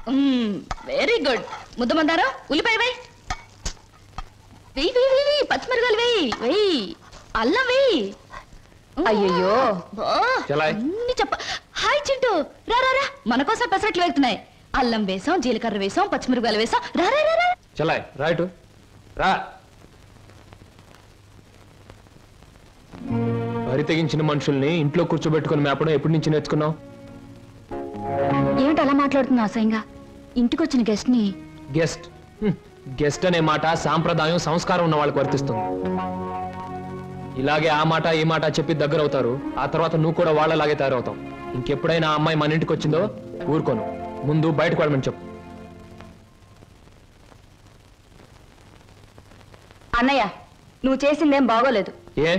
Very good. ముద్దమందారా ఉల్లిపాయ వేయి, వెయ్యి వెయ్యి వెయ్యి, పచ్చిమిరకాయలు వెయ్యి వెయ్యి, అల్లం వెయ్యి. అయ్యో అన్ని చెప్ప. హాయ్ చింటూ, రా రా రా, మన కోసం పెసరట్లు వెళ్తున్నాయి. అల్లం వేసాం, జీలకర్ర వేసాం, పచ్చిమిరకాయలు వేసాం. రా రా రా రా. రైట్ రా. వరి తెగించిన మనుషుల్ని ఇంట్లో కూర్చోబెట్టుకుని మేపడం ఎప్పటి నుంచి నేర్చుకున్నావు? ఏమిటి అలా మాట్లాడుతున్నావు అసహ్యంగా? ఇంటికొచ్చిన గెస్ట్ ని గెస్ట్ అనే మాట సాంప్రదాయం సంస్కారం ఉన్న వాళ్ళకి వర్తిస్తుంది. ఇలాగే ఆ మాట ఈ మాట చెప్పి దగ్గర అవుతారు. ఆ తర్వాత నువ్వు కూడా వాళ్ళలాగే తయారవుతావు. ఇంకెప్పుడైనా ఆ అమ్మాయి మన ఇంటికి వచ్చిందో ఊరుకోను. ముందు బయటకు వెళ్ళమని చెప్పు. అన్నయ్య, నువ్వు చేసిందేం బాగోలేదు. ఏ?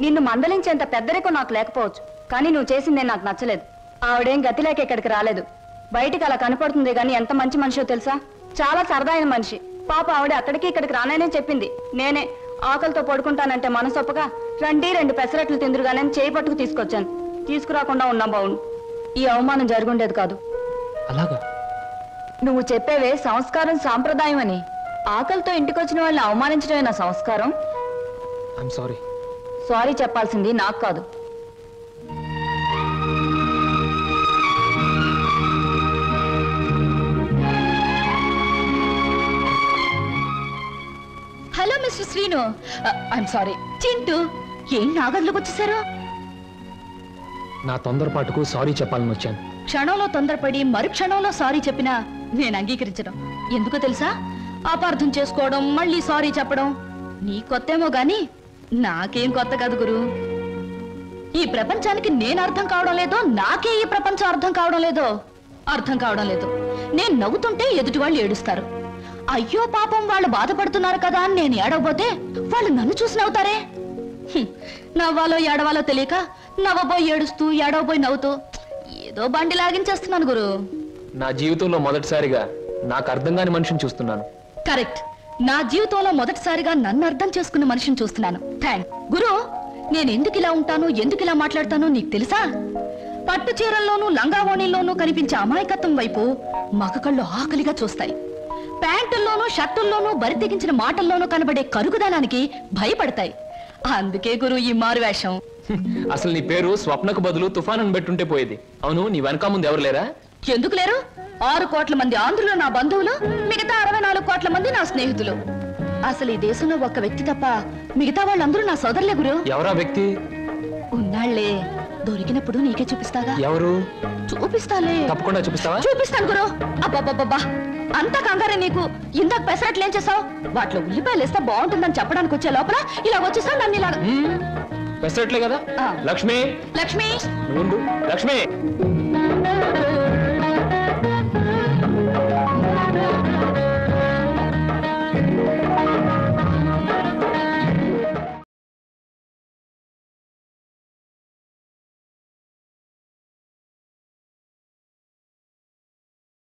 నిన్ను మందలించేంత పెద్దరికం నాకు లేకపోవచ్చు, కానీ నువ్వు చేసిందేం నాకు నచ్చలేదు. ఆవిడేం గతి లేక ఇక్కడికి రాలేదు. బయటికి అలా కనపడుతుంది గాని ఎంత మంచి మనిషో తెలుసా? చాలా సరదా అయిన మనిషి. పాప ఆవిడ అక్కడికి ఇక్కడికి రాననే చెప్పింది. నేనే ఆకలితో పడుకుంటానంటే మనసొప్పగా రండి 2 పెసరట్లు తిందురుగానే చేయి పట్టుకు తీసుకొచ్చాను. తీసుకురాకుండా ఉన్నా బావును. ఈ అవమానం జరుగుండేది కాదు. అలాగా? నువ్వు చెప్పేవే సంస్కారం సాంప్రదాయం అని. ఆకలితో ఇంటికొచ్చిన వాళ్ళని అవమానించడమే నా సంస్కారం. సారీ చెప్పాల్సింది నాకు కాదు. Hello mister Srinu. I'm sorry. Chintu, ఏం నాగర్లోకి వచ్చేసారు? నా తొందరపాటుకు సారీ చెప్పాలని వచ్చాను. క్షణంలో తొందరపడి మరు క్షణంలో సారీ చెప్పినా నేను అంగీకరించడం. ఎందుకో తెలుసా? అపార్థం చేసుకోవడం, మళ్ళీ సారీ చెప్పడం నీ కొత్తేమో గాని నాకేం కొత్త కాదు గురు. ఈ ప్రపంచానికి నేను అర్థం కావడం లేదో, నాకే ఈ ప్రపంచం అర్థం కావడం లేదో. అర్థం కావడం లేదు. నేను నవ్వుతుంటే ఎదుటి వాళ్ళు ఏడుస్తారు. అయ్యో పాపం వాళ్ళు బాధపడుతున్నారు కదా అని నేను ఏడవబోతే వాళ్ళు నన్ను చూసి నవ్వుతారే. నవ్వాలో ఏడవాలో తెలియక నవ్వబోయి ఏడుస్తూ, ఏడవబోయి నవ్వుతూ ఏదో బండి లాగించేస్తున్నాను గురు. నా జీవితంలో మొదటిసారిగా నాకు అర్థం కాని మనిషిని చూస్తున్నాను. కరెక్ట్. నా జీవితంలో మొదటిసారిగా నన్ను అర్థం చేసుకున్న మనిషిని చూస్తున్నాను. థ్యాంక్ గురు. నేను ఎందుకు ఇలా ఉంటాను, ఎందుకు ఇలా మాట్లాడతానో నీకు తెలుసా? పట్టు చీరల్లోనూ లంగావోణీల్లోనూ కనిపించే అమాయకత్వం వైపు మగ కళ్ళు ఆకలిగా చూస్తాయి. ప్యాంటుల్లోనూ షర్టుల్లోనూ బరి తెగించిన మాటల్లోనూ కనబడే కరుగుదనానికి భయపడతాయి. అందుకే గురు ఈ మారు వేషం. అసలు నీ పేరు స్వప్నకు బదులు తుఫాను పెట్టుంటే పోయేది. అవును, నీ వెనక ముందు ఎవరు లేరా? ఎందుకు లేరు? 6 కోట్ల మంది ఆంధ్రులు నా బంధువులు, మిగతా 64 కోట్ల మంది నా స్నేహితులు. అసలు ఈ దేశంలో ఒక్క వ్యక్తి తప్ప మిగతా వాళ్ళందరూ నా సోదరులే గురు. ఎవరా వ్యక్తి? ఉన్నాళ్లే, దొరికినప్పుడు నీకే చూపిస్తాగా. ఎవరు? చూపిస్తాలే. తప్పకుండా చూపిస్తావా? చూపిస్తాను గురు. అబ్బబ్బబ్బా, అంత కంగారే నీకు? ఇందాక పెసరట్లు ఏం చేసావు? వాటిలో ఉల్లిపాయలు వేస్తే బాగుంటుందని చెప్పడానికి వచ్చే లోపల ఇలా వచ్చేసావు. నన్ను ఇలా పెసరట్లే కదా. లక్ష్మి, లక్ష్మి, లక్ష్మి